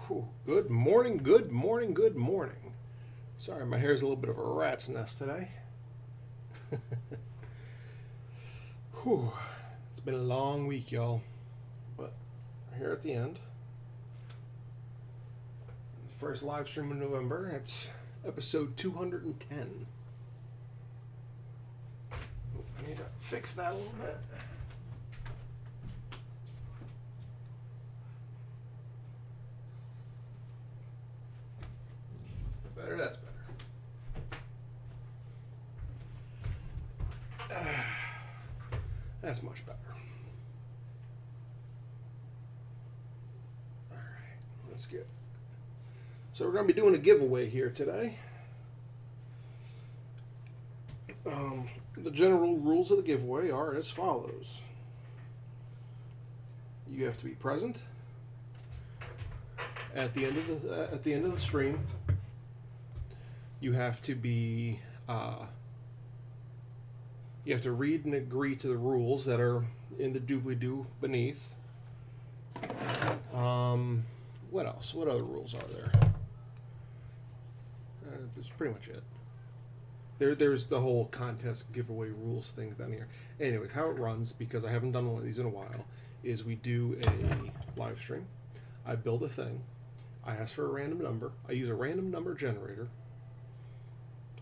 Whew. Good morning, good morning, good morning. Sorry, my hair's a little bit of a rat's nest today. Whew. It's been a long week, y'all. But here at the end, the first live stream of November, it's episode 210. I need to fix that a little bit. Better, that's better. That's much better. All right, let's get. So we're going to be doing a giveaway here today. The general rules of the giveaway are as follows. You have to be present at the end of the stream. You have to be. You have to read and agree to the rules that are in the doobly-doo beneath. What else? What other rules are there? That's pretty much it. There's the whole contest giveaway rules things down here. Anyways, how it runs, because I haven't done one of these in a while, is we do a live stream. I build a thing. I ask for a random number. I use a random number generator.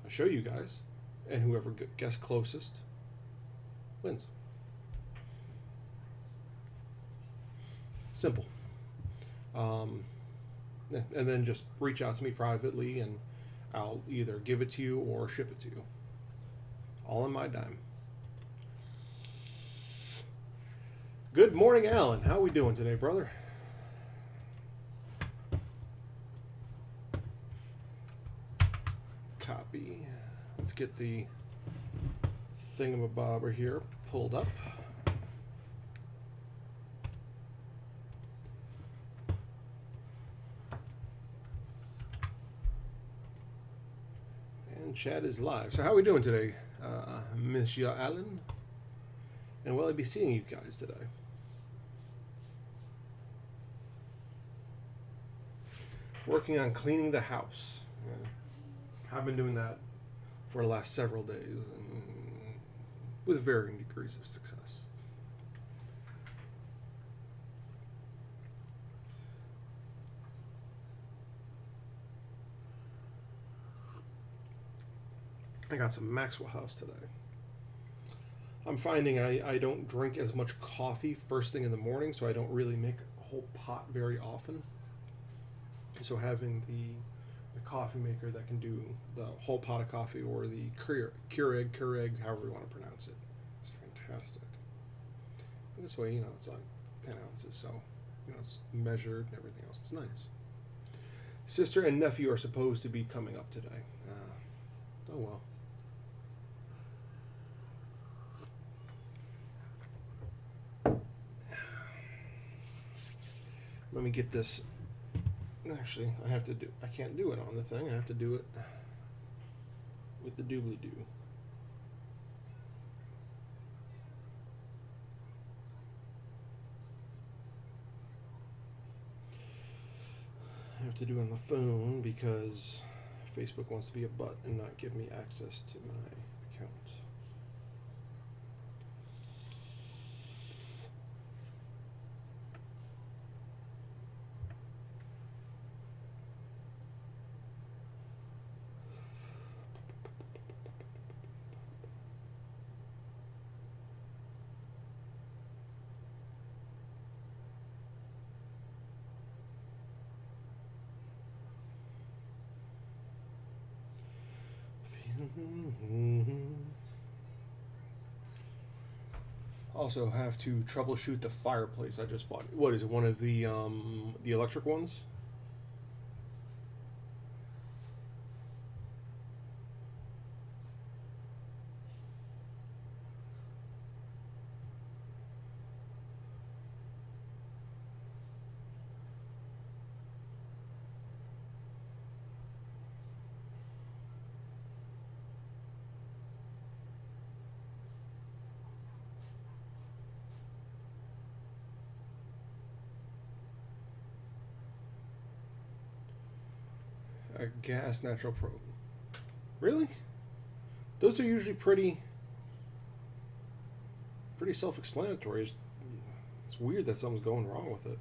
I show you guys, and whoever guesses closest wins. Simple. And then just reach out to me privately, and I'll either give it to you or ship it to you. All on my dime. Good morning, Alan. How we doing today, brother? Copy. Let's get the thingamabobber here pulled up. And chat is live. So how are we doing today, Monsieur Allen? And will I be seeing you guys today? Working on cleaning the house. Yeah. I've been doing that for the last several days, and with varying degrees of success. I got some Maxwell House today. I'm finding I don't drink as much coffee first thing in the morning, so I don't really make a whole pot very often. So having the coffee maker that can do the whole pot of coffee, or the Keurig, however you want to pronounce it, it's fantastic. And this way, it's like 10 ounces, so it's measured and everything else. It's nice. Sister and nephew are supposed to be coming up today. Oh well. Let me get this. Actually, I can't do it on the thing. I have to do it with the doobly-doo. I have to do it on the phone because Facebook wants to be a butt and not give me access to my account. Also have to troubleshoot the fireplace I just bought. What is it? One of the electric ones? A gas natural propane. Really? Those are usually pretty self-explanatory. It's weird that something's going wrong with it.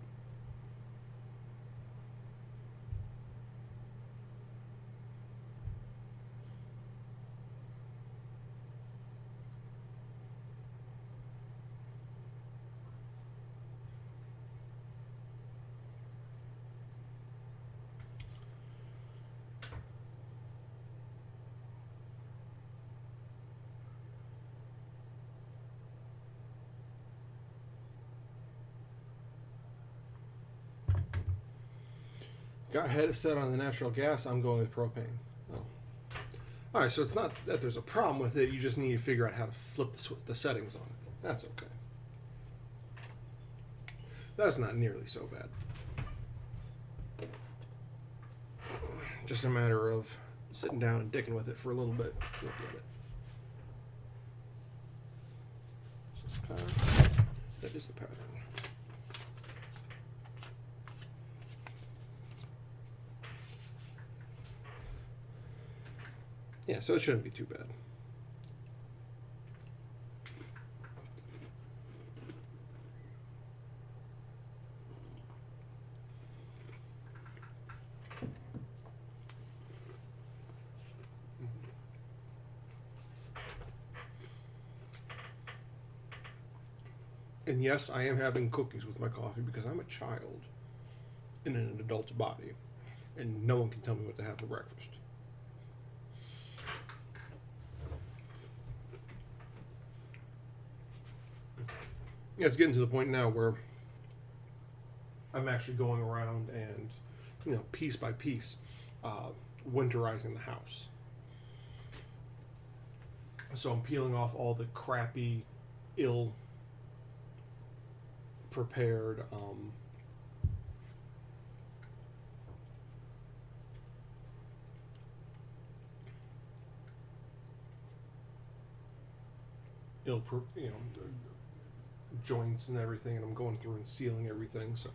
Got head set on the natural gas. I'm going with propane. Oh. All right, so it's not that there's a problem with it. You just need to figure out how to flip the settings on it. That's okay. That's not nearly so bad. Just a matter of sitting down and dicking with it for a little bit. You'll get it. That is the pattern. Yeah, so it shouldn't be too bad. And yes, I am having cookies with my coffee because I'm a child in an adult body, and no one can tell me what to have for breakfast. Yeah, it's getting to the point now where I'm actually going around and, piece by piece, winterizing the house. So I'm peeling off all the crappy, ill-prepared, joints and everything, and I'm going through and sealing everything, so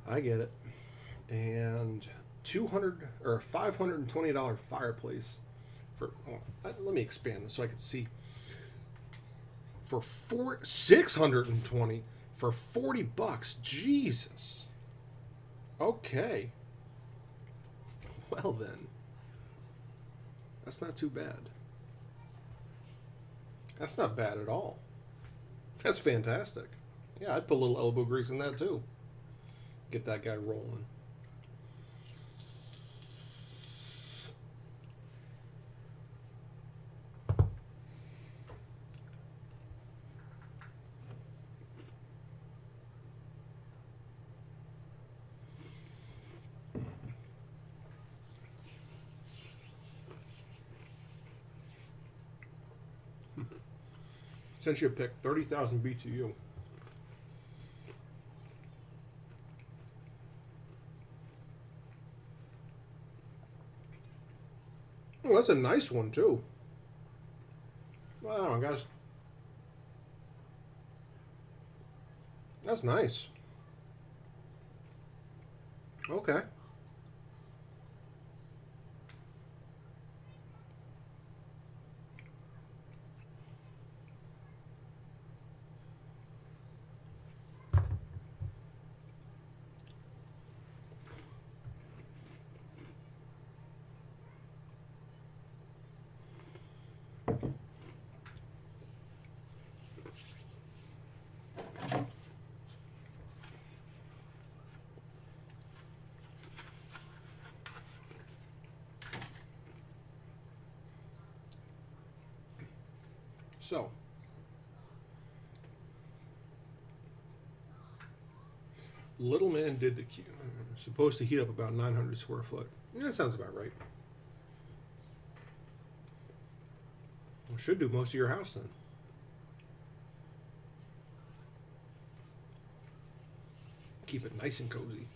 I get it. And $200 or $520 fireplace for let me expand this so I can see. For $620 for $40. Jesus. Okay. Well then. That's not too bad. That's not bad at all. That's fantastic. Yeah, I'd put a little elbow grease in that too. Get that guy rolling. Since you picked 30,000 BTU. Oh, that's a nice one too. Wow, guys. That's nice. Okay. So, little man did the supposed to heat up about 900 square foot. That sounds about right. Well, should do most of your house then. Keep it nice and cozy.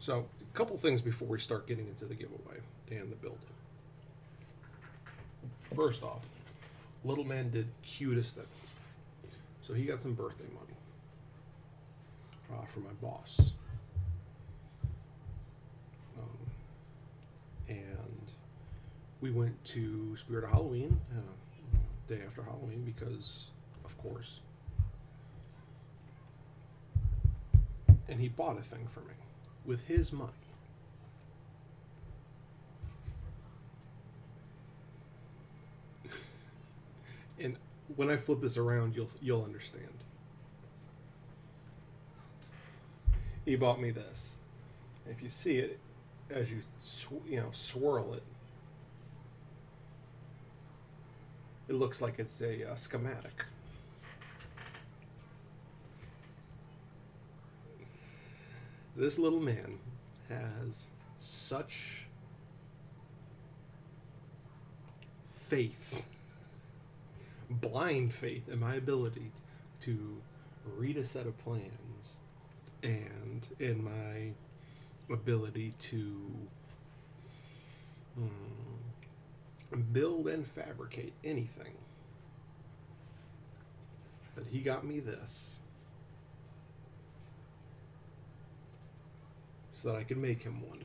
So, a couple things before we start getting into the giveaway and the building. First off, little man did cutest thing. So he got some birthday money from my boss. we went to Spirit of Halloween, day after Halloween, because, of course. And he bought a thing for me with his money. And when I flip this around, you'll understand. He bought me this. If you see it, as you swirl it, it looks like it's a schematic. This little man has such faith, blind faith in my ability to read a set of plans and in my ability to build and fabricate anything, that he got me this so that I could make him one.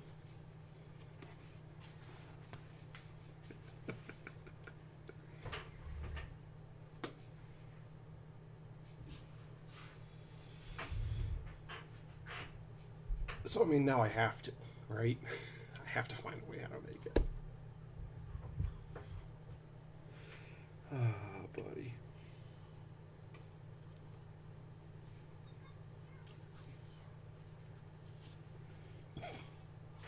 So, I mean, now I have to, right? I have to find a way how to make it. Ah, buddy.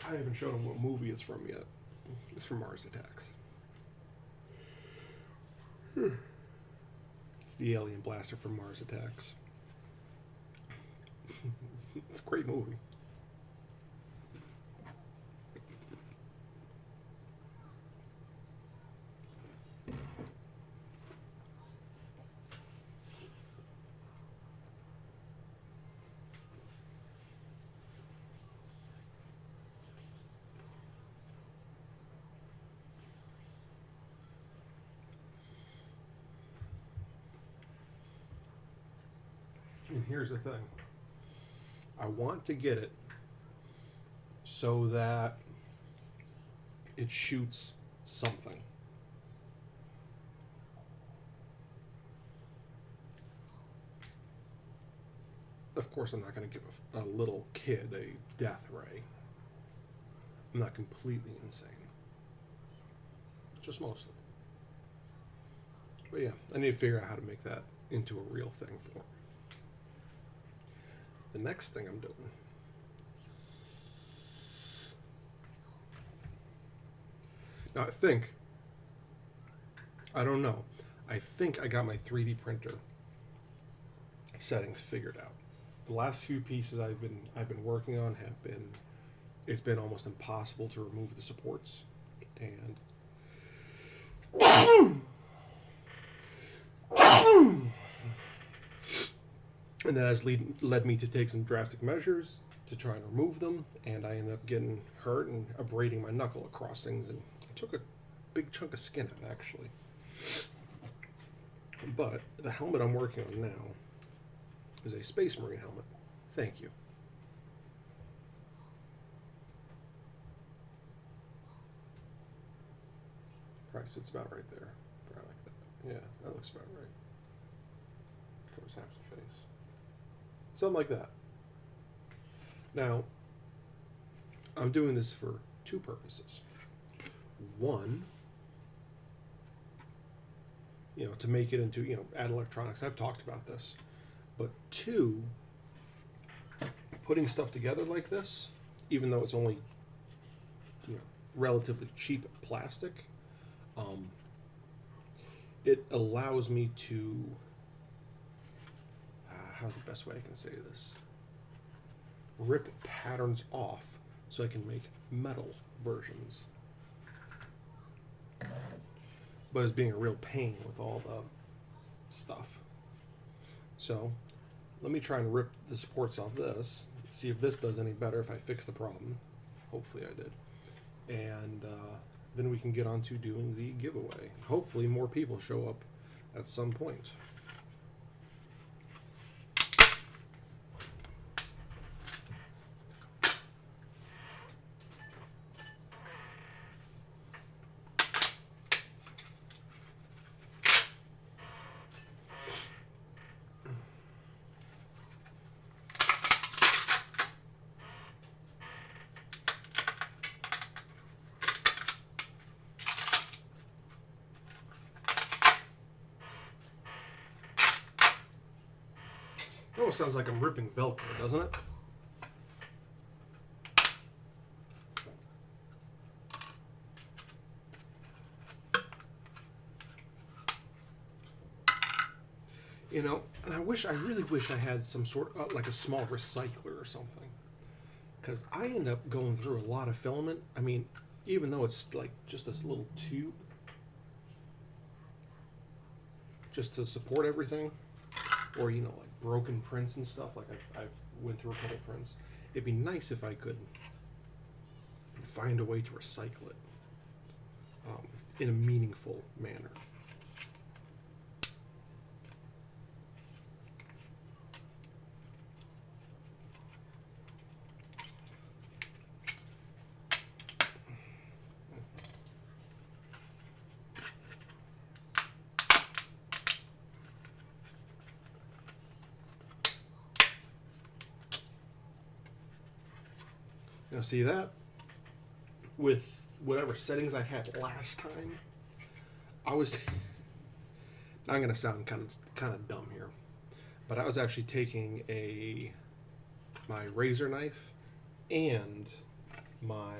I haven't showed him what movie it's from yet. It's from Mars Attacks. It's the alien blaster from Mars Attacks. It's a great movie. And here's the thing. I want to get it so that it shoots something. Of course, I'm not going to give a little kid a death ray. I'm not completely insane. Just mostly. But yeah, I need to figure out how to make that into a real thing for him. The next thing I'm doing, now I don't know, I think I got my 3D printer settings figured out. The last few pieces I've been working on it's been almost impossible to remove the supports, and and that has led me to take some drastic measures to try and remove them, and I ended up getting hurt and abrading my knuckle across things, and I took a big chunk of skin out, actually. But the helmet I'm working on now is a Space Marine helmet. Thank you. Price, it's about right there. Probably like that. Yeah, that looks about right. Covers half the face. Something like that. Now, I'm doing this for two purposes. One, to make it into, add electronics. I've talked about this. But two, putting stuff together like this, even though it's only, relatively cheap plastic, it allows me to, how's the best way I can say this? Rip patterns off so I can make metal versions. But it's being a real pain with all the stuff. So let me try and rip the supports off this, see if this does any better, if I fix the problem. Hopefully I did. And then we can get on to doing the giveaway. Hopefully more people show up at some point. almost sounds like I'm ripping Velcro, doesn't it? You know, and I really wish I had some sort of, like a small recycler or something. Because I end up going through a lot of filament. I mean, even though it's like just this little tube, just to support everything, or, you know, like broken prints and stuff, like I've went through a couple prints. It'd be nice if I could find a way to recycle it in a meaningful manner. Now see that? With whatever settings I had last time, I was... I'm going to sound kind of dumb here, but I was actually taking my razor knife and my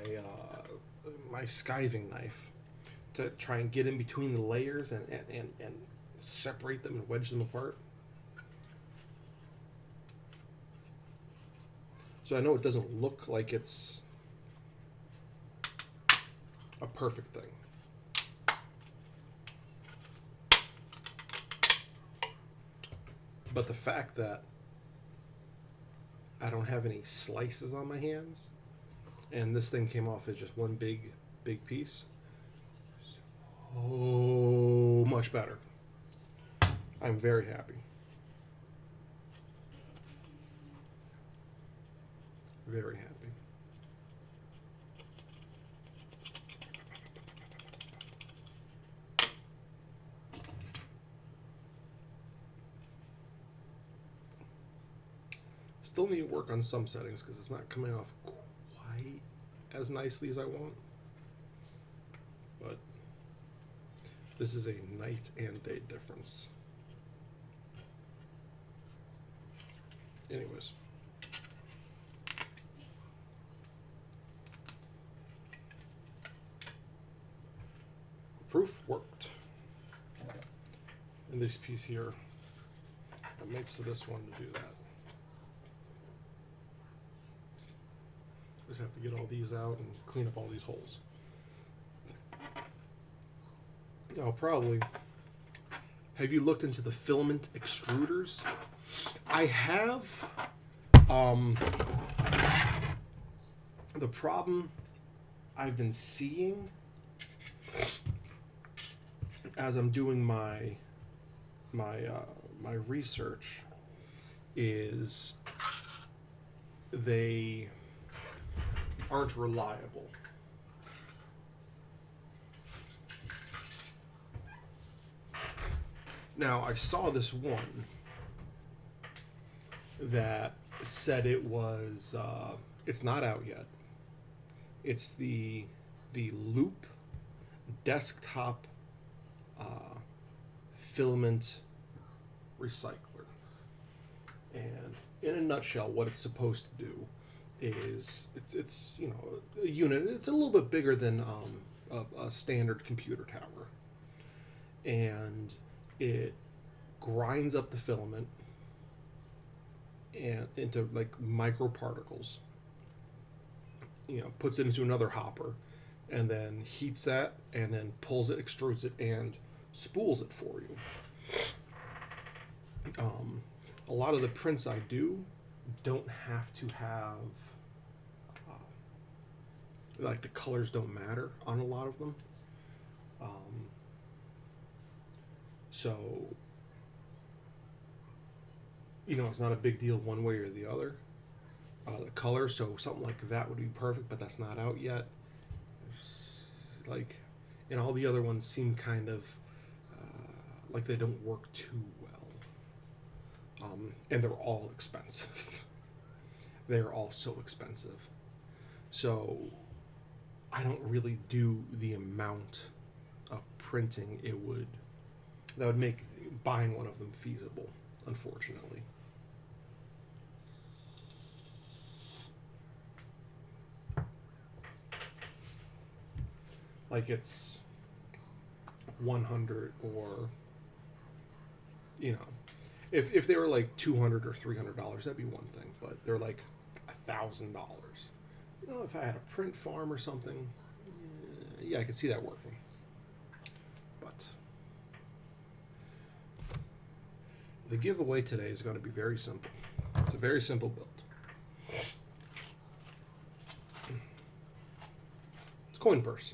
skiving knife to try and get in between the layers and separate them and wedge them apart. So I know it doesn't look like it's a perfect thing. But the fact that I don't have any slices on my hands, and this thing came off as just one big piece, so much better. I'm very happy. Very happy. Still need to work on some settings because it's not coming off quite as nicely as I want. But this is a night and day difference. Anyways. Proof worked. And this piece here, it makes to this one to do that. Just have to get all these out and clean up all these holes. Now, probably, have you looked into the filament extruders? I have. The problem I've been seeing as I'm doing my research is they aren't reliable. Now, I saw this one that said it was it's not out yet. It's the Loop desktop filament recycler, and in a nutshell, what it's supposed to do is it's you know, a unit. It's a little bit bigger than a standard computer tower, and it grinds up the filament and into like microparticles. You know, puts it into another hopper, and then heats that, and then pulls it, extrudes it, and spools it for you. A lot of the prints I do don't have to have like the colors don't matter on a lot of them. So you know, it's not a big deal one way or the other. The color, so something like that would be perfect, but that's not out yet. It's like, and all the other ones seem kind of like they don't work too well. And they're all expensive. They're all so expensive. So I don't really do the amount of printing that would make buying one of them feasible, unfortunately. like it's 100 or, you know, if they were like $200 or $300, that'd be one thing. But they're like $1,000. You know, if I had a print farm or something, yeah, I could see that working. But the giveaway today is going to be very simple. It's a very simple build. It's coin purse.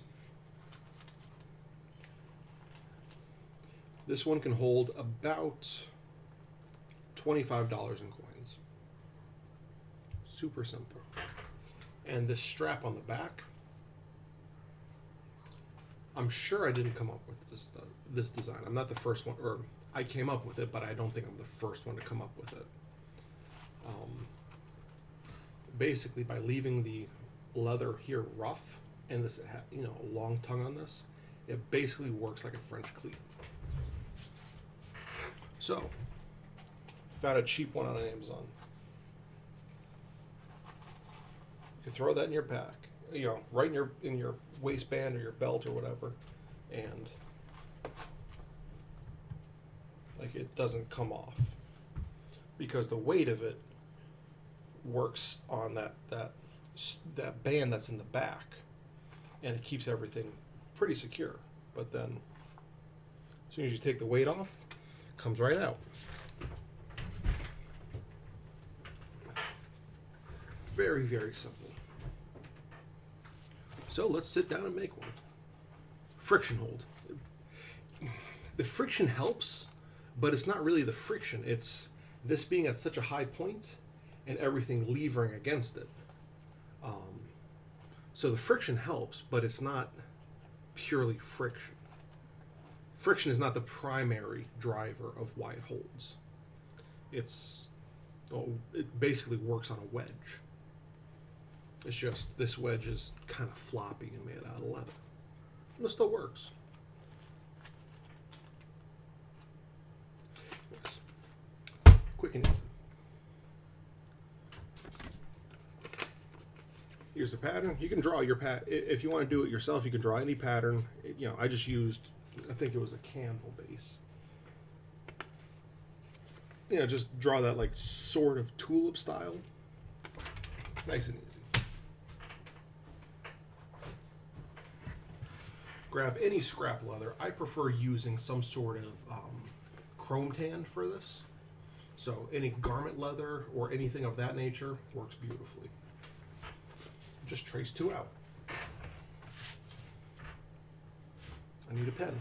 This one can hold about $25 in coins. Super simple. And this strap on the back, I'm sure I didn't come up with this design. I'm not the first one, or I came up with it, but I don't think I'm the first one to come up with it. Basically, by leaving the leather here rough and this, you know, a long tongue on this, it basically works like a French cleat. So, found a cheap one on Amazon. You can throw that in your pack, you know, right in your waistband or your belt or whatever, and like it doesn't come off because the weight of it works on that band that's in the back, and it keeps everything pretty secure. But then, as soon as you take the weight off, it comes right out. Very, very simple. So let's sit down and make one. Friction hold. The friction helps, but it's not really the friction. It's this being at such a high point and everything levering against it. So the friction helps, but it's not purely friction. Friction is not the primary driver of why it holds. It basically works on a wedge. It's just this wedge is kind of floppy and made out of leather. And it still works. Yes. Quick and easy. Here's the pattern. You can draw your if you want to do it yourself, you can draw any pattern. You know, I just used, I think it was a candle base. You know, just draw that like sort of tulip style. Nice and easy. Grab any scrap leather. I prefer using some sort of chrome tan for this. So any garment leather or anything of that nature works beautifully. Just trace two out. I need a pen.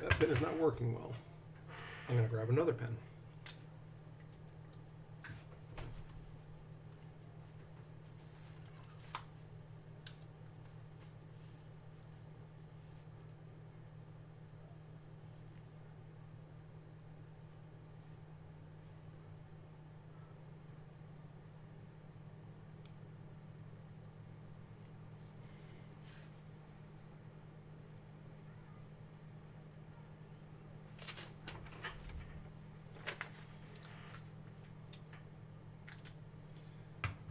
That pen is not working well. I'm going to grab another pen.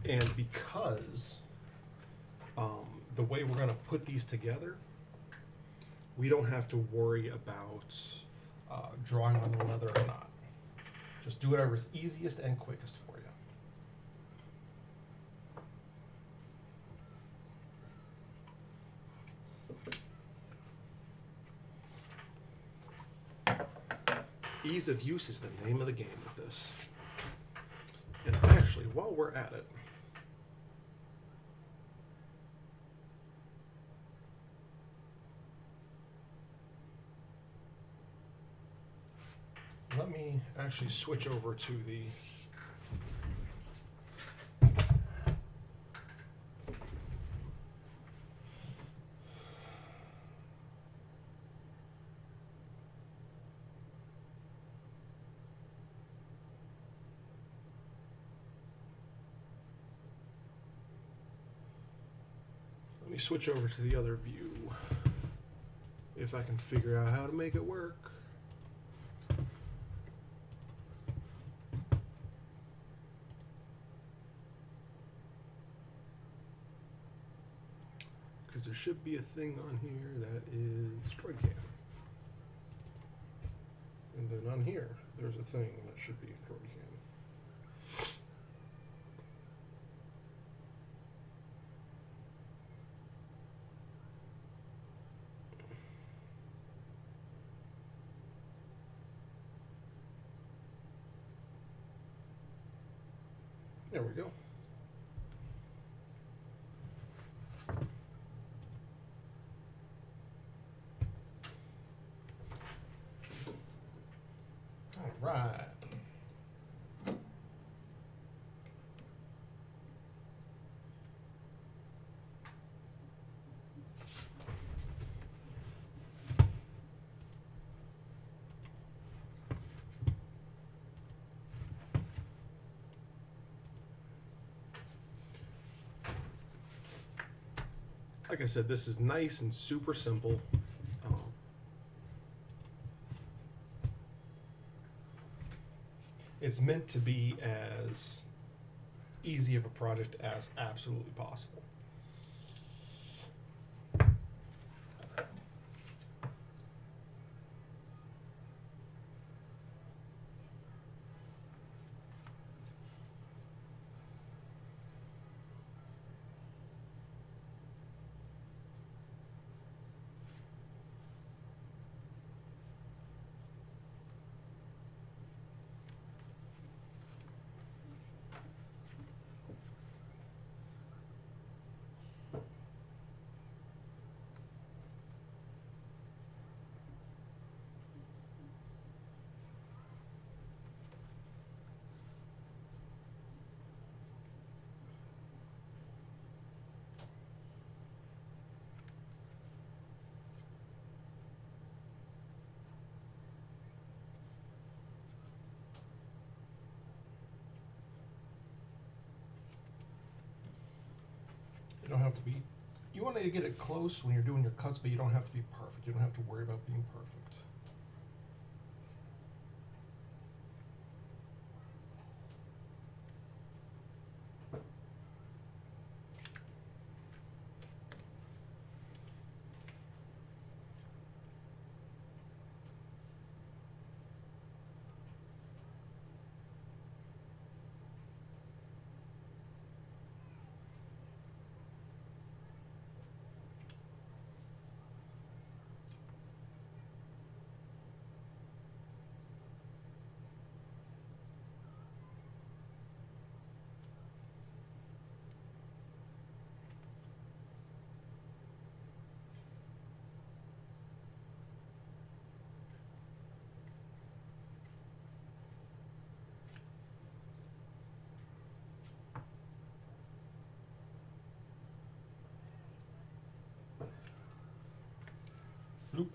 And because the way we're going to put these together, we don't have to worry about drawing on the leather or not. Just do whatever's easiest and quickest for you. Ease of use is the name of the game with this. And actually, while we're at it, let me actually switch over to the switch over to the other view. If I can figure out how to make it work. Because there should be a thing on here that is droid cam. And then on here, there's a thing that should be droid cam. There we go. All right. Like I said, this is nice and super simple. It's meant to be as easy of a project as absolutely possible. You don't have to be, you want to get it close when you're doing your cuts, but you don't have to be perfect. You don't have to worry about being perfect. Loop.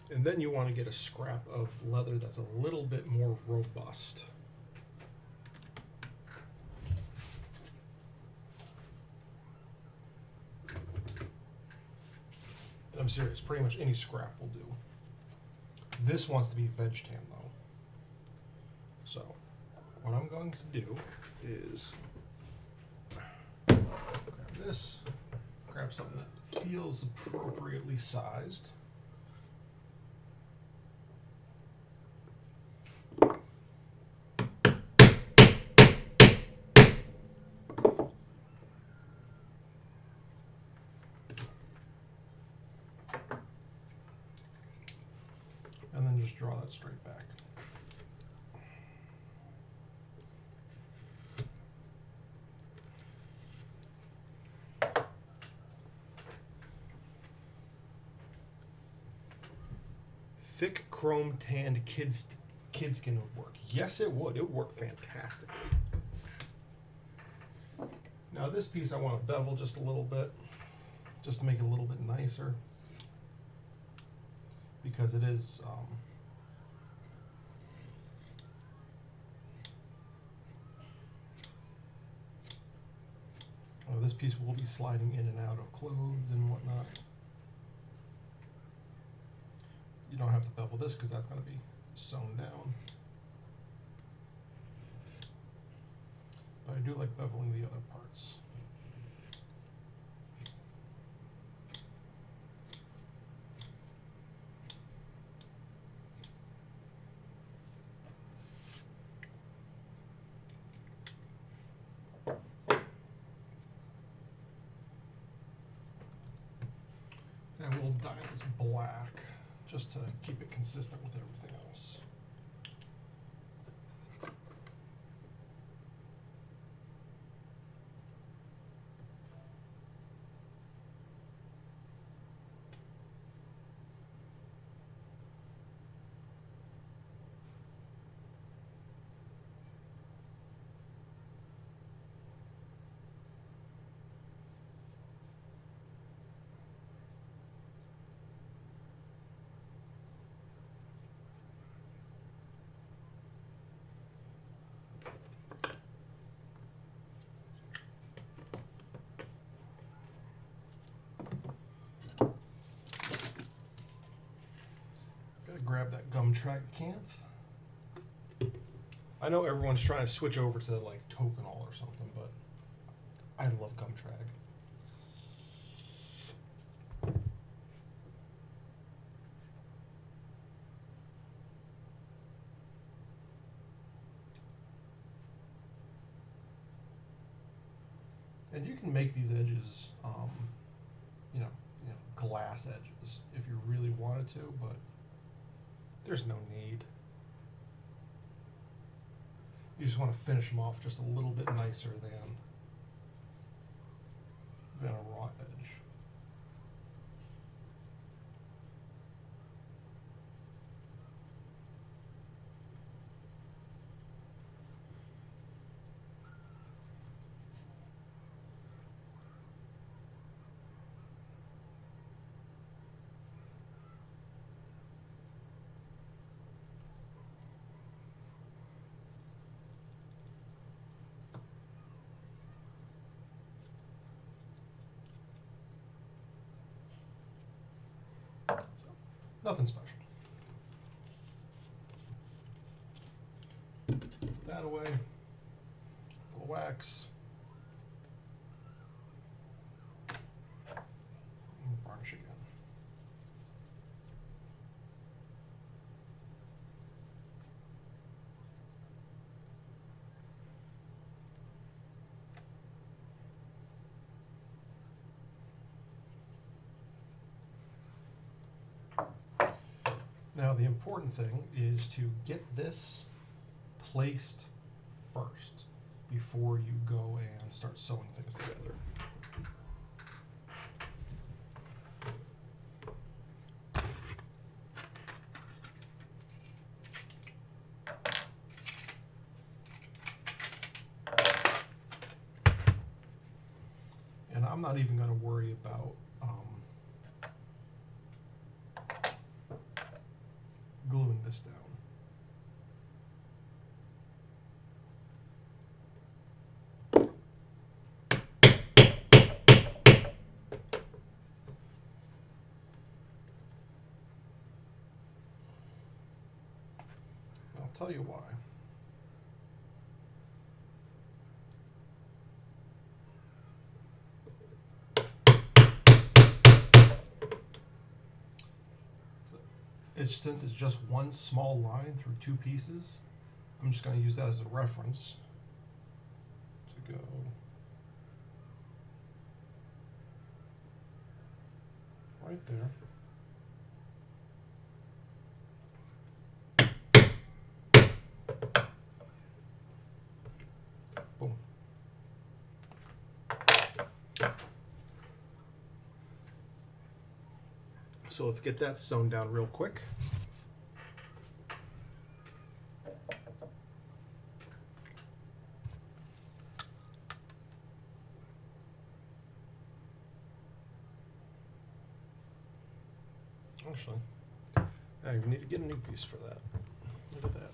And then you want to get a scrap of leather that's a little bit more robust. And I'm serious, pretty much any scrap will do. This wants to be veg tan though. So what I'm going to do is grab this, grab something that feels appropriately sized. And then just draw that straight back. Thick chrome tanned kid skin would work. Yes, it would. It would work fantastically. Now this piece I want to bevel just a little bit, just to make it a little bit nicer, because it is this piece will be sliding in and out of clothes and whatnot. You don't have to bevel this because that's going to be sewn down. But I do like beveling the other parts. And we'll dye this black just to keep it consistent with everything else. Grab that gum track canth. I know everyone's trying to switch over to like Tokenol or something, but I love gum track. And you can make these edges, you know, glass edges if you really wanted to, but there's no need. You just want to finish them off just a little bit nicer than a raw edge. Nothing special. Put that away. A little wax. And varnish again. Now the important thing is to get this placed first before you go and start sewing things together. And I'm not even going to worry about gluing this down. I'll tell you why. Since it's just one small line through two pieces, I'm just going to use that as a reference to go right there. Boom. So let's get that sewn down real quick. Actually, I need to get a new piece for that. Look at that.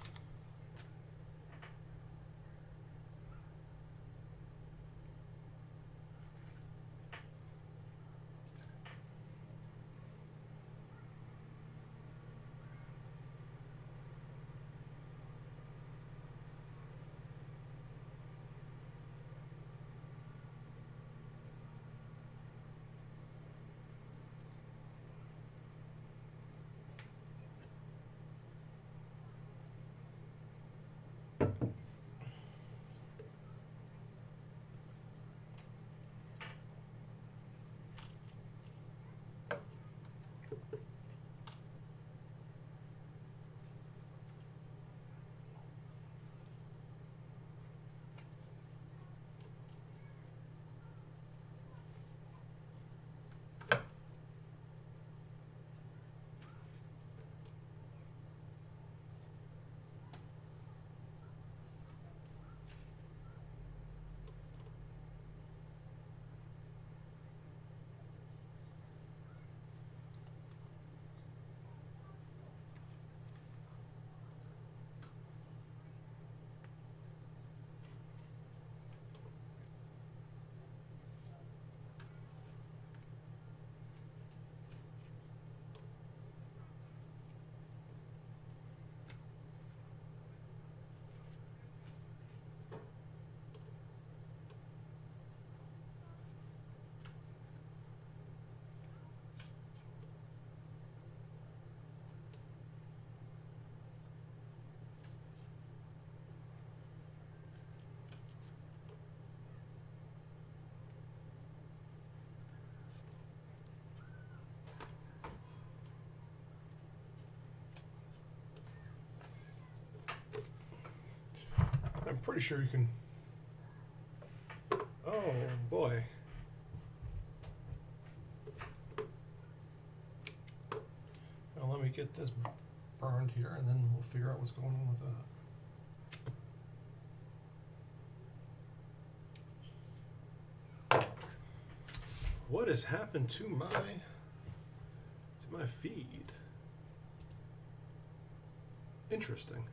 I'm pretty sure you can. Oh boy. Now let me get this burned here, and then we'll figure out what's going on with that. What has happened to my feed? Interesting.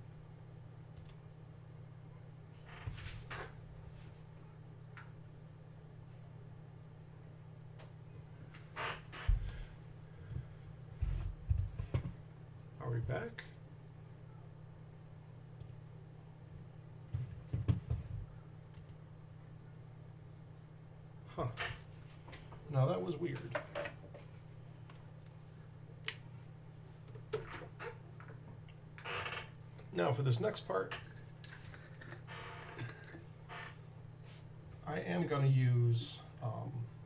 Are we back? Huh. Now that was weird. Now for this next part, I am going to use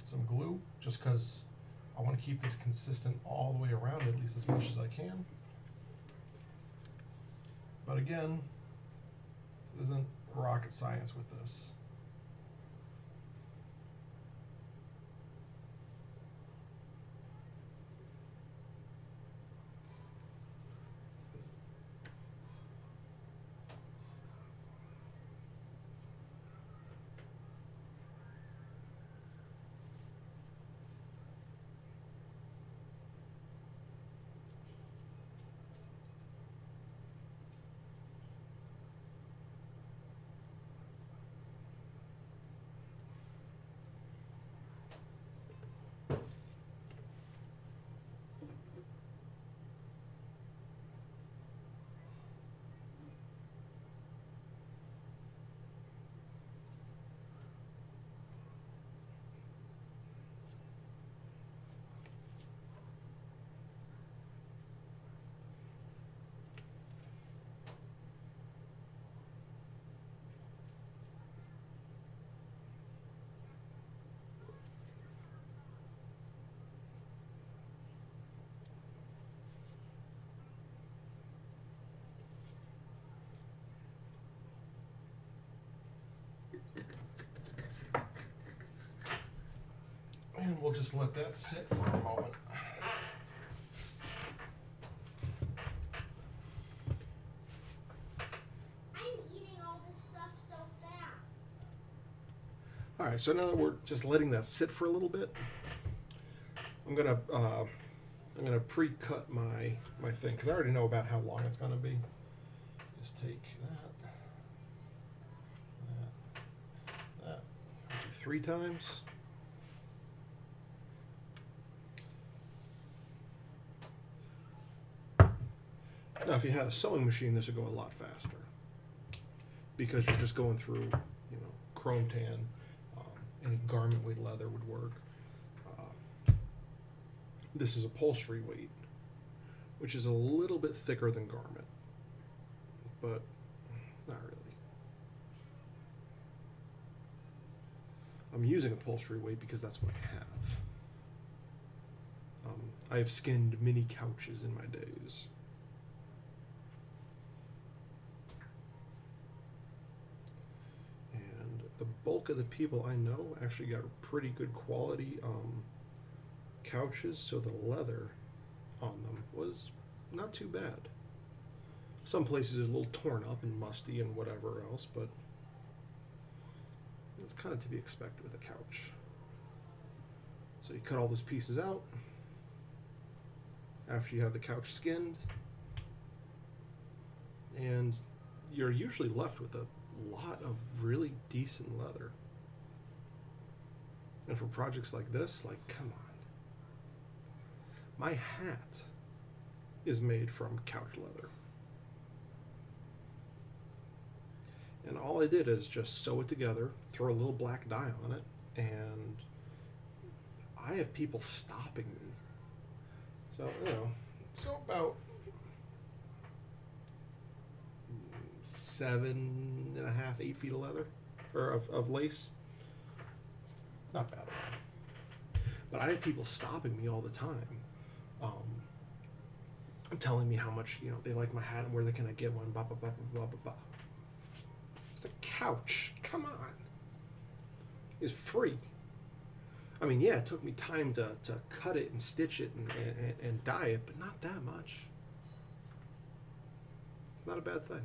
some glue just because I want to keep this consistent all the way around, at least as much as I can. But again, this isn't rocket science with this. And we'll just let that sit for a moment. I'm eating all this stuff so fast. All right, so now that we're just letting that sit for a little bit, I'm gonna pre-cut my thing because I already know about how long it's gonna be. Just take that, do 3 times. Now, if you had a sewing machine, this would go a lot faster because you're just going through, chrome tan. Any garment weight leather would work. This is upholstery weight, which is a little bit thicker than garment, but not really. I'm using upholstery weight because that's what I have. I have skinned mini couches in my days. And the bulk of the people I know actually got pretty good quality couches, so the leather on them was not too bad. Some places is a little torn up and musty and whatever else, but it's kind of to be expected with a couch. So you cut all those pieces out after you have the couch skinned, and you're usually left with a lot of really decent leather. And for projects like this, like, come on. My hat is made from couch leather. And all I did is just sew it together, throw a little black dye on it, and I have people stopping me. So, so about 7.5, 8 feet of leather, or of lace. Not bad. But I have people stopping me all the time, telling me how much they like my hat and where they can I get one. Blah blah blah blah blah blah. It's a couch. Come on. It's free. I mean, yeah, it took me time to cut it and stitch it and dye it, but not that much. It's not a bad thing.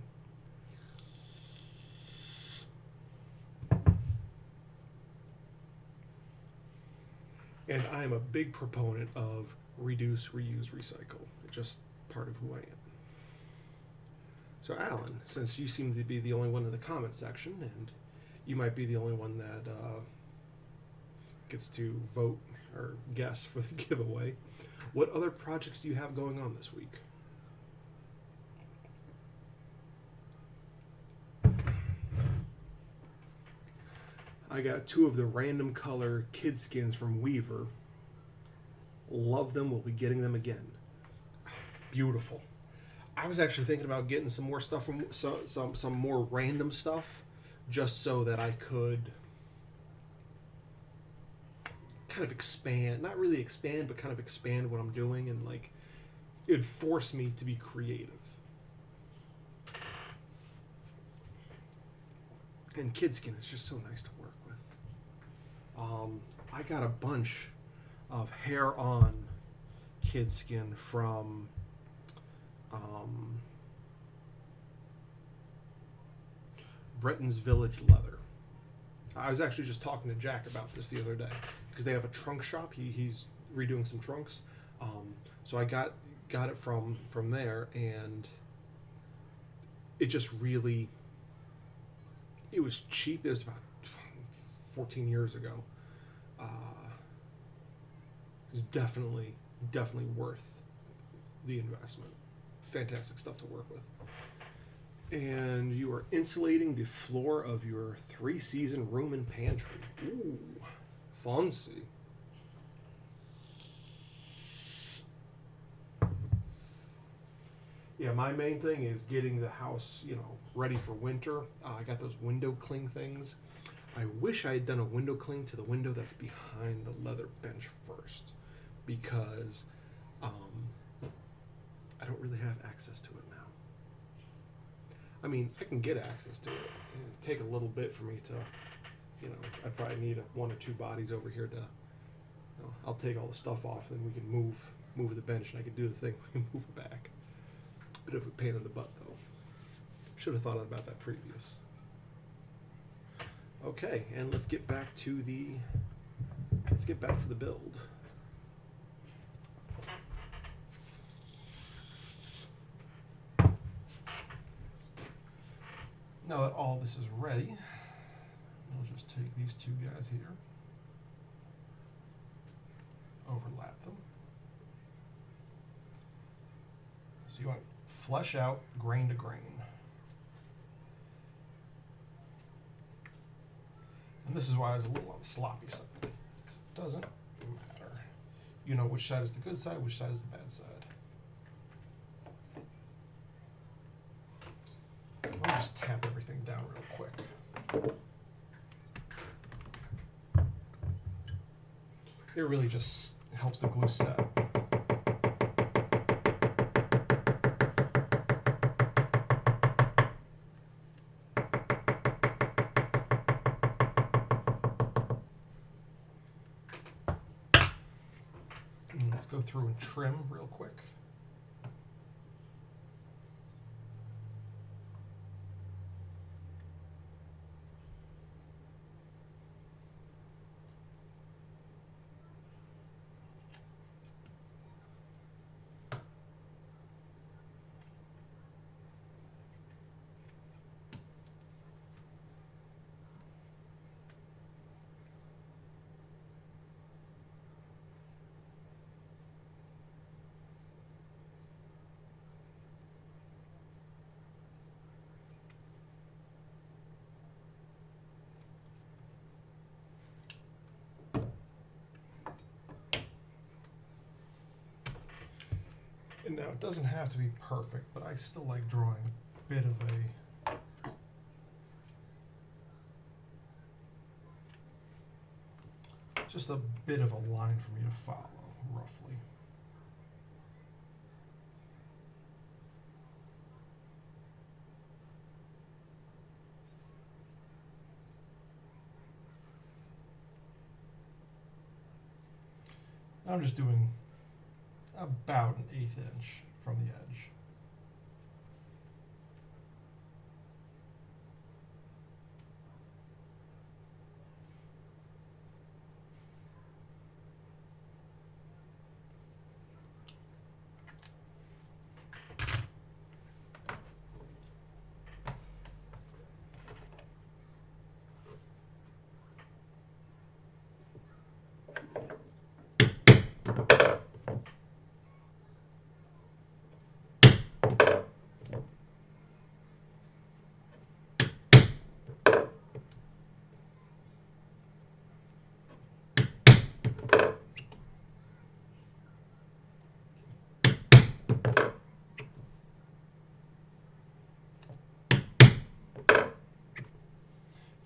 And I am a big proponent of reduce, reuse, recycle. It's just part of who I am. So Alan, since you seem to be the only one in the comment section, and you might be the only one that gets to vote or guess for the giveaway, what other projects do you have going on this week? I got 2 of the random color kid skins from Weaver. Love them. We'll be getting them again. Beautiful. I was actually thinking about getting some more stuff from some more random stuff, just so that I could kind of expand, not really expand, but kind of expand what I'm doing, and like it would force me to be creative. And kid skin is just so nice to work with. I got a bunch of hair-on kid skin from Bretton's Village Leather. I was actually just talking to Jack about this the other day because they have a trunk shop. He's redoing some trunks, so I got it from there, and it just really, it was cheap. It was about 14 years ago. It's definitely worth the investment. Fantastic stuff to work with. And you are insulating the floor of your 3-season room and pantry. Ooh, fancy. Yeah, my main thing is getting the house, ready for winter. I got those window cling things. I wish I had done a window cling to the window that's behind the leather bench first, because I don't really have access to it now. I mean, I can get access to it. It'd take a little bit for me to, I'd probably need 1 or 2 bodies over here to, I'll take all the stuff off, then we can move the bench, and I can do the thing, we can move it back. Bit of a pain in the butt, though. Should have thought about that previous. Okay, and let's get back to the build. Now that all this is ready, I'll just take these 2 guys here, overlap them. So you want to flesh out grain to grain. And this is why I was a little on the sloppy side, because it doesn't matter. You know which side is the good side, which side is the bad side. Let me just tap everything down real quick. it really just helps the glue set. And let's go through and trim real quick. And now it doesn't have to be perfect, but I still like drawing a bit of just a bit of a line for me to follow, roughly. I'm just doing about 1/8 inch from the edge.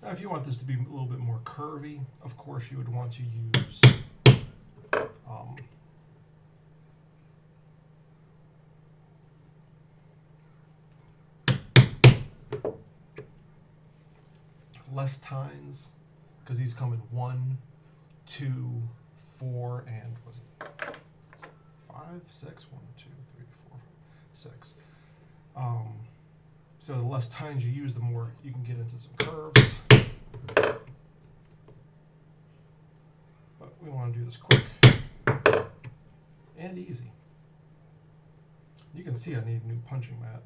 Now, if you want this to be a little bit more curvy, of course you would want to use less tines, because these come in 1, 2, 4, and was it 5, 6? 1, 2, 3, 4, 6. So the less tines you use, the more you can get into some curves. But we want to do this quick and easy. You can see I need a new punching mat.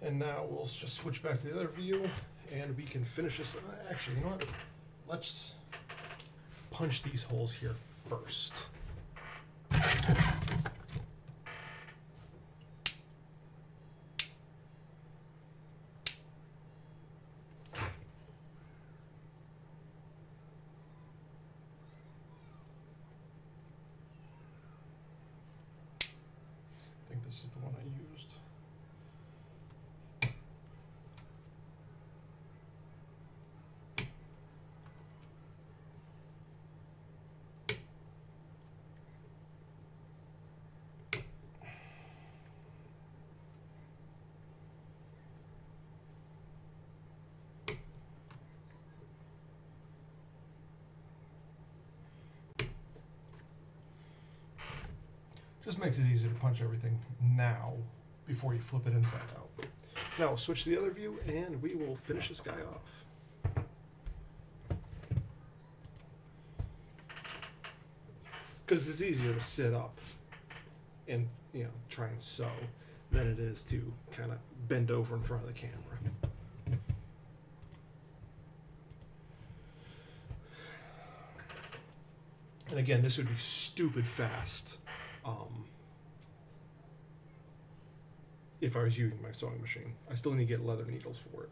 And now we'll just switch back to the other view and we can finish this. Actually, you know what? Let's punch these holes here first. I think this is the one I used. Just makes it easier to punch everything now before you flip it inside out. Now we'll switch to the other view and we will finish this guy off. Because it's easier to sit up and, you know, try and sew than it is to kind of bend over in front of the camera. And again, this would be stupid fast if I was using my sewing machine. I still need to get leather needles for it.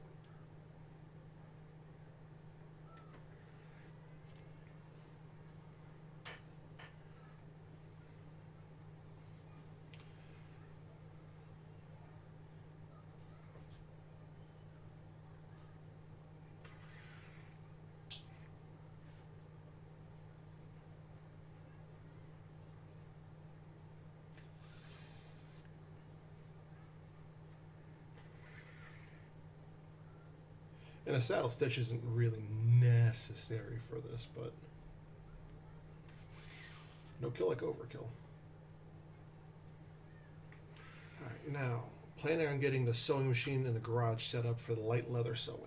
And a saddle stitch isn't really necessary for this, but no kill like overkill. Alright, now, planning on getting the sewing machine in the garage set up for the light leather sewing.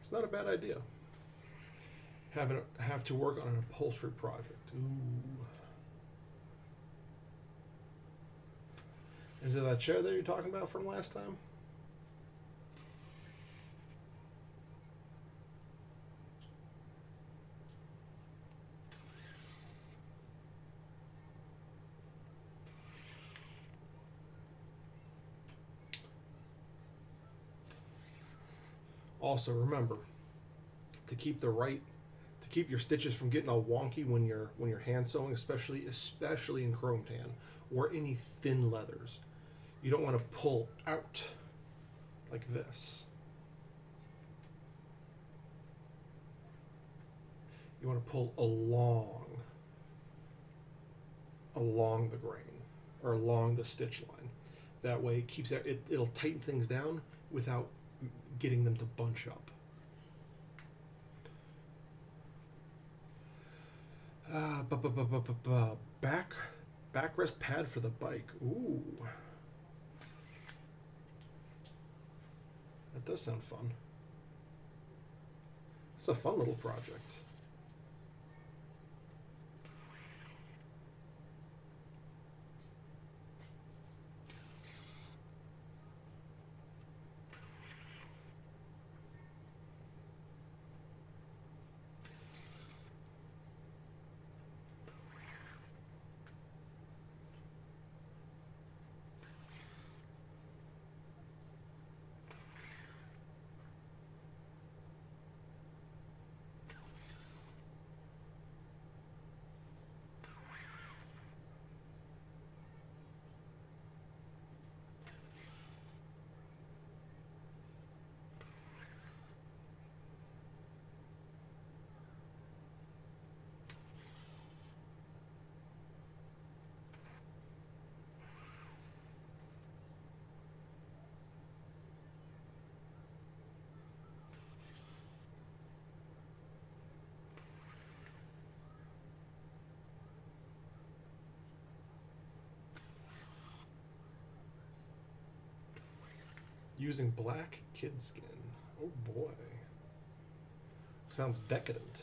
It's not a bad idea. Have to work on an upholstery project. Ooh. Is it that chair that you're talking about from last time? Also remember to keep your stitches from getting all wonky when you're hand sewing, especially in chrome tan or any thin leathers. You don't want to pull out like this. You want to pull along the grain or along the stitch line. That way it keeps it'll tighten things down without getting them to bunch up. Backrest pad for the bike. Ooh. That does sound fun. It's a fun little project. Using black kid skin. Oh boy. Sounds decadent.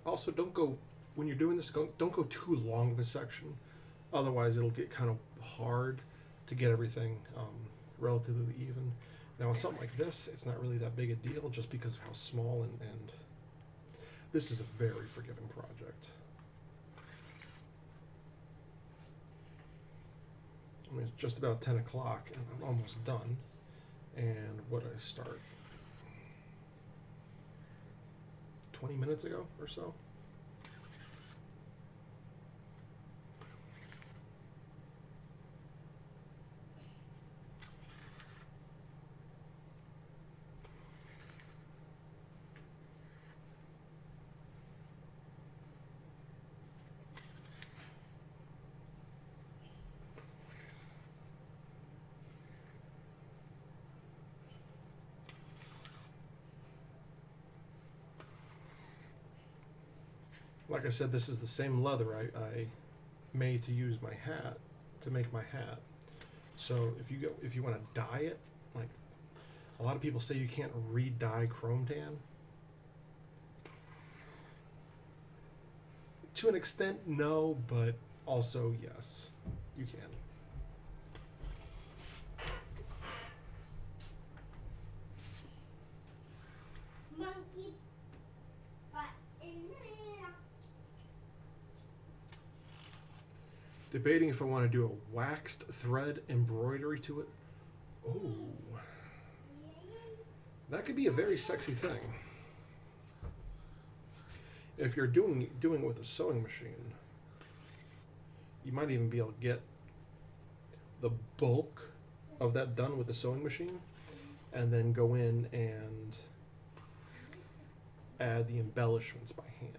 Also, don't go when you're doing this. Don't go too long of a section, otherwise it'll get kind of hard to get everything relatively even. Now, on something like this, it's not really that big a deal just because of how small and this is a very forgiving project. I mean, it's just about 10 o'clock and I'm almost done. And what did I start? 20 minutes ago or so? Like I said, this is the same leather I made to use my hat, to make my hat. So if you want to dye it, like a lot of people say you can't re-dye chrome tan. To an extent, no, but also yes, you can. Monkey butt in there. Debating if I want to do a waxed thread embroidery to it. Oh, that could be a very sexy thing. If you're doing it with a sewing machine, you might even be able to get the bulk of that done with the sewing machine and then go in and add the embellishments by hand.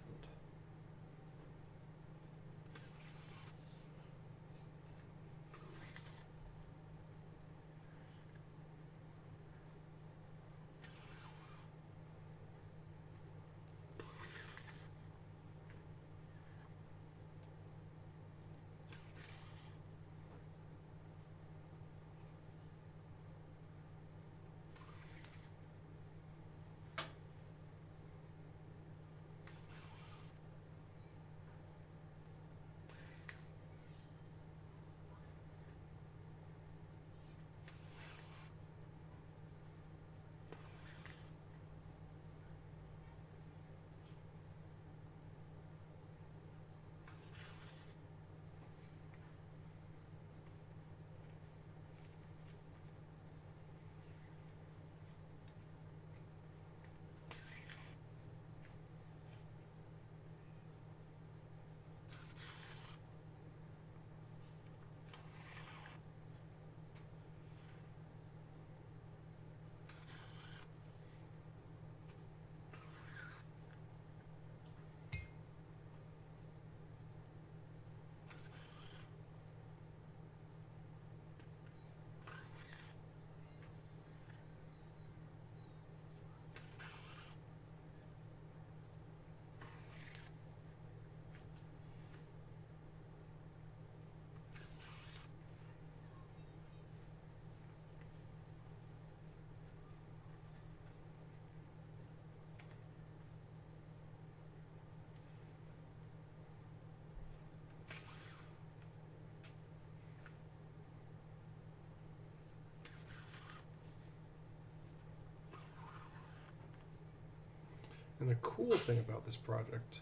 And the cool thing about this project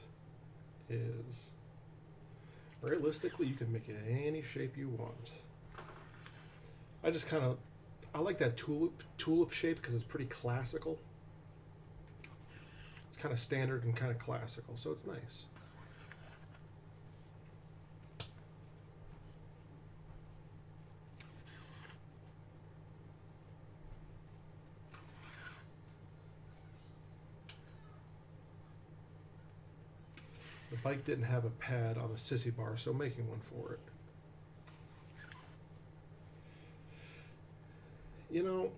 is, realistically, you can make it any shape you want. I like that tulip shape because it's pretty classical. It's kind of standard and kind of classical, so it's nice. The bike didn't have a pad on the sissy bar, so I'm making one for it. You know,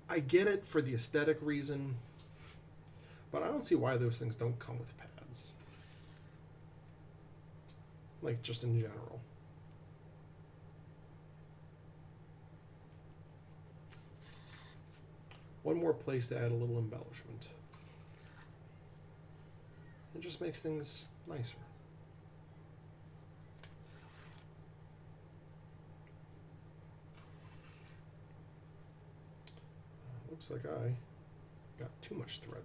I get it for the aesthetic reason, but I don't see why those things don't come with pads. Like, just in general. one more place to add a little embellishment. It just makes things nicer. Looks like I got too much thread.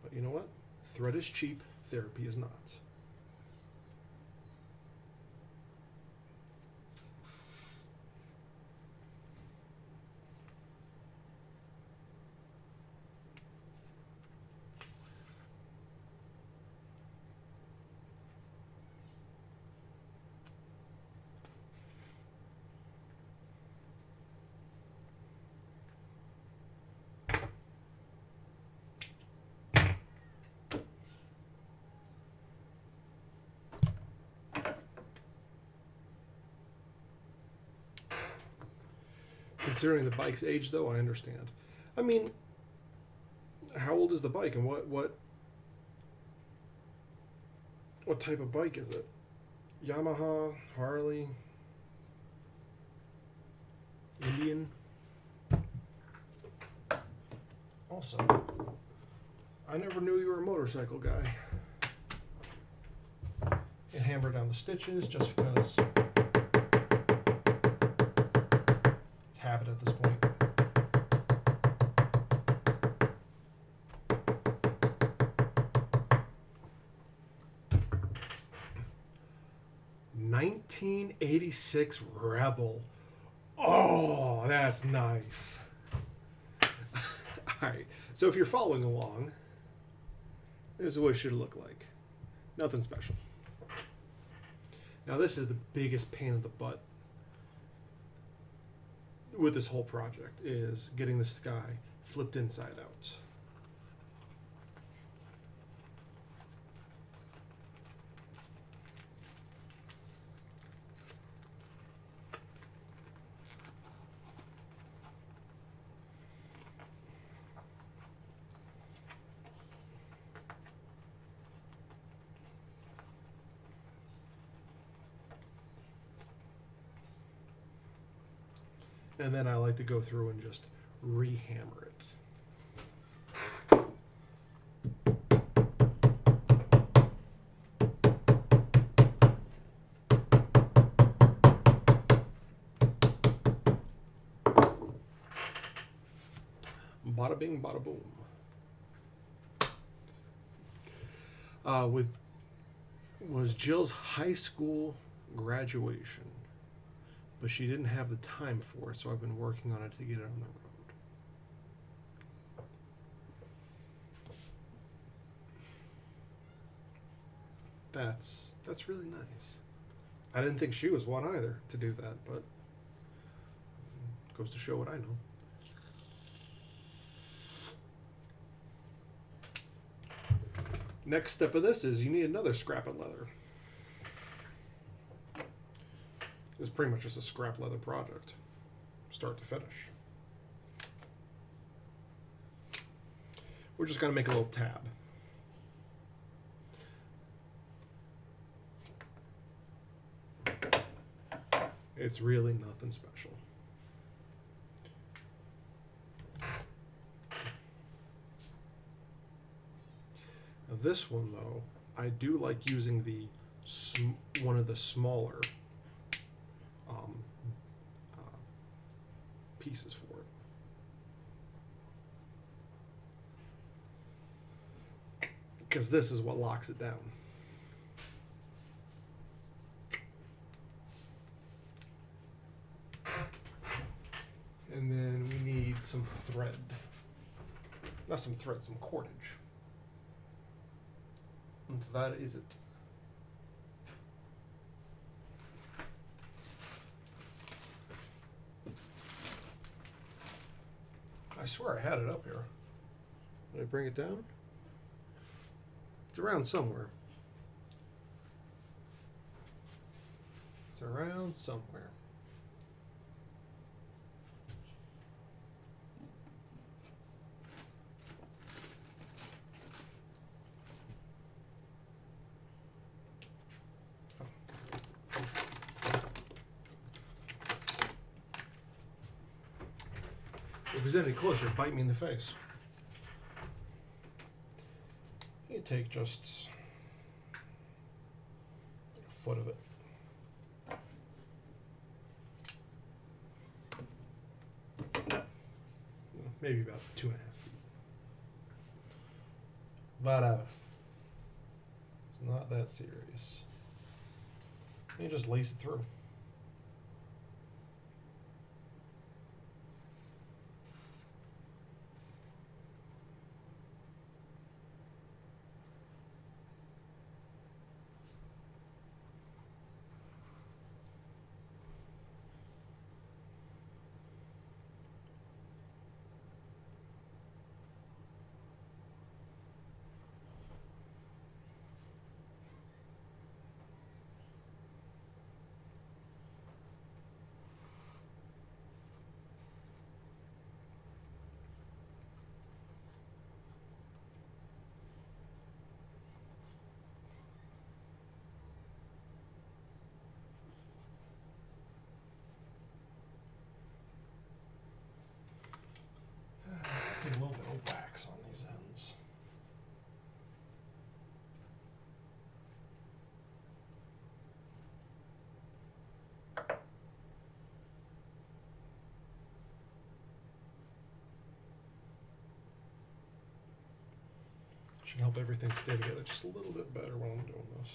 But you know what? Thread is cheap, therapy is not. Considering the bike's age, though, I understand. I mean, how old is the bike, and what type of bike is it? Yamaha, Harley, Indian? Also, I never knew you were a motorcycle guy. And hammer down the stitches just because habit at this point. (1986) Rebel. Oh, that's nice. Alright, so if you're following along, this is what it should look like. Nothing special. Now this is the biggest pain in the butt with this whole project, is getting the sky flipped inside out. And then I like to go through and just rehammer it. Bada bing, bada boom. Was Jill's high school graduation, but she didn't have the time for it, so I've been working on it to get it on the road. That's really nice. I didn't think she was one either to do that, but goes to show what I know. Next step of this is you need another scrap of leather. This is pretty much just a scrap leather project, start to finish. We're just going to make a little tab. It's really nothing special. Now this one, though, I do like using the one of the smaller pieces for it, because this is what locks it down. And then we need some thread. Not some thread, some cordage. And that is it. I swear I had it up here. Did I bring it down? It's around somewhere. It's around somewhere. If he's any closer, bite me in the face. You take just a foot of it. Maybe about 2.5 feet. Whatever. It's not that serious. You just lace it through. Get a little bit of wax on these ends. Should help everything stay together just a little bit better while I'm doing this.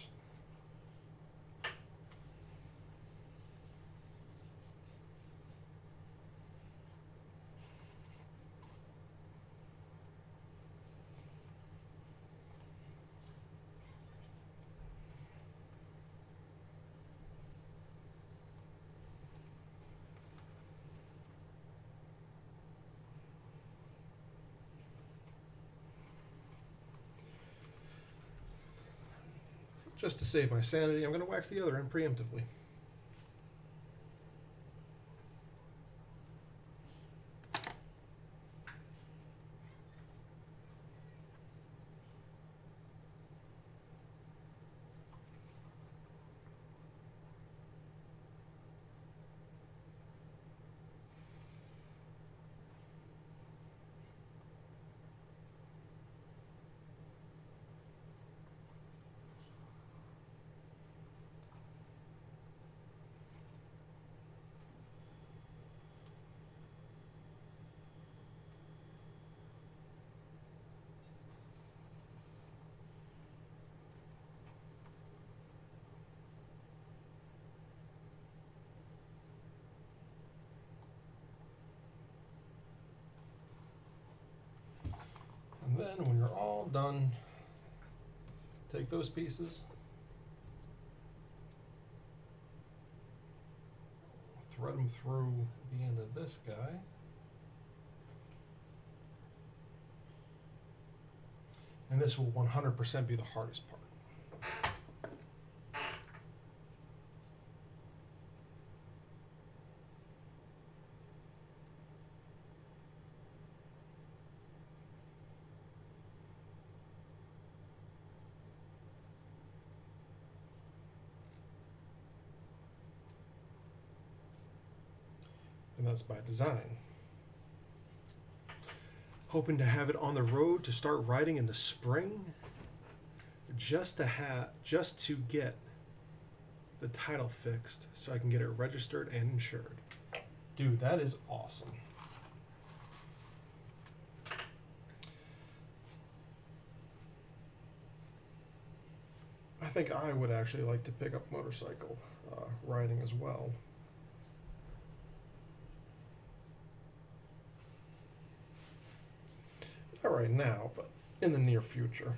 Just to save my sanity, I'm going to wax the other end preemptively. And then when you're all done, take those pieces, thread them through the end of this guy, and this will 100% be the hardest part. And that's by design. Hoping to have it on the road to start riding in the spring, just to get the title fixed so I can get it registered and insured. Dude, that is awesome. I think I would actually like to pick up motorcycle riding as well. Not right now, but in the near future.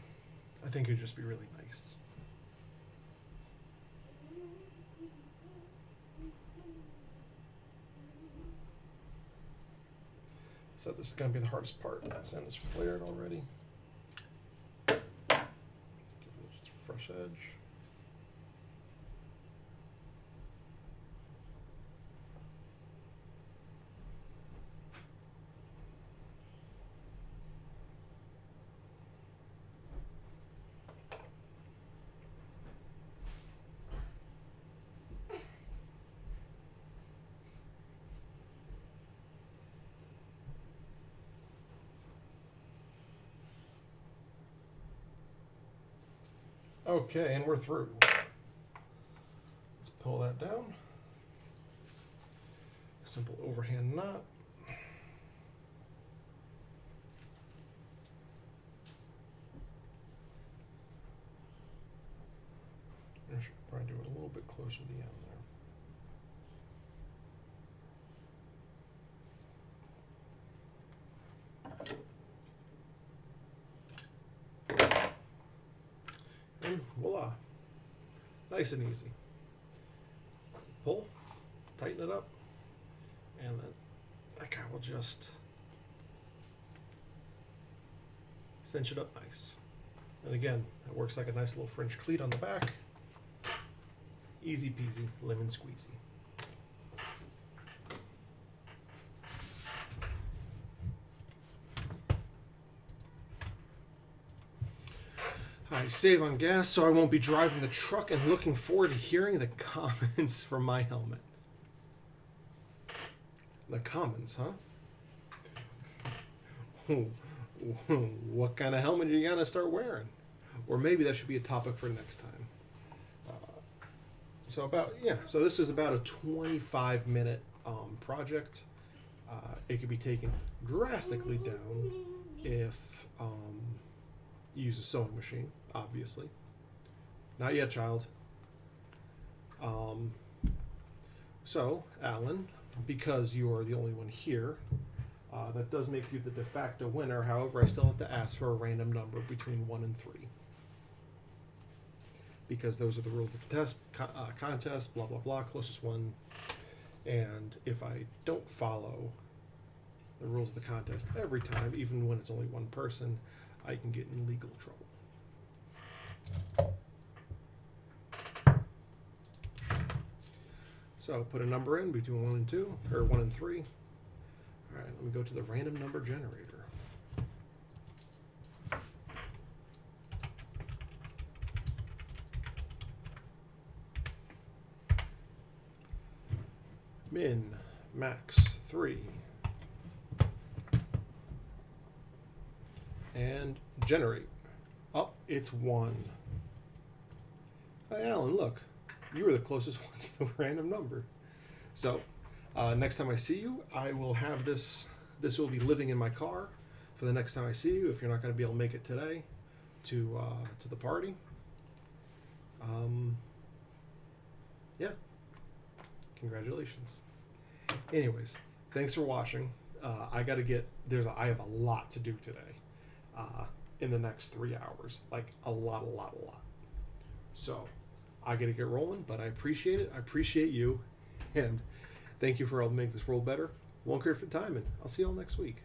I think it would just be really nice. So this is going to be the hardest part. This end is flared already. Give it just a fresh edge. Okay, and we're through. Let's pull that down. Simple overhand knot. I should probably do it a little bit closer to the end there. And voila. Nice and easy. Pull, tighten it up, and then that guy will just cinch it up nice. And again, it works like a nice little French cleat on the back. Easy peasy, lemon squeezy. I save on gas so I won't be driving the truck and looking forward to hearing the comments from my helmet. The comments, huh? What kind of helmet are you gonna start wearing? Or maybe that should be a topic for next time. So this is about a 25-minute project. It could be taken drastically down if you use a sewing machine, obviously. Not yet, child. So, Alan, because you are the only one here, that does make you the de facto winner. However, I still have to ask for a random number between 1 and 3. Because those are the rules of the contest, blah, blah, blah, closest one. And if I don't follow the rules of the contest every time, even when it's only one person, I can get in legal trouble. So put a number in between 1 and 2, or 1 and 3. All right, let me go to the random number generator. Min, max, 3. And generate. Oh, it's 1. Hey, Alan, look. You were the closest one to the random number. So, next time I see you, I will have this. This will be living in my car for the next time I see you, if you're not going to be able to make it today to the party. Yeah. Congratulations. Anyways, thanks for watching. I have a lot to do today in the next 3 hours. Like a lot. So I got to get rolling, but I appreciate it. I appreciate you. And thank you for helping make this world better. One kerf at a time, and I'll see you all next week.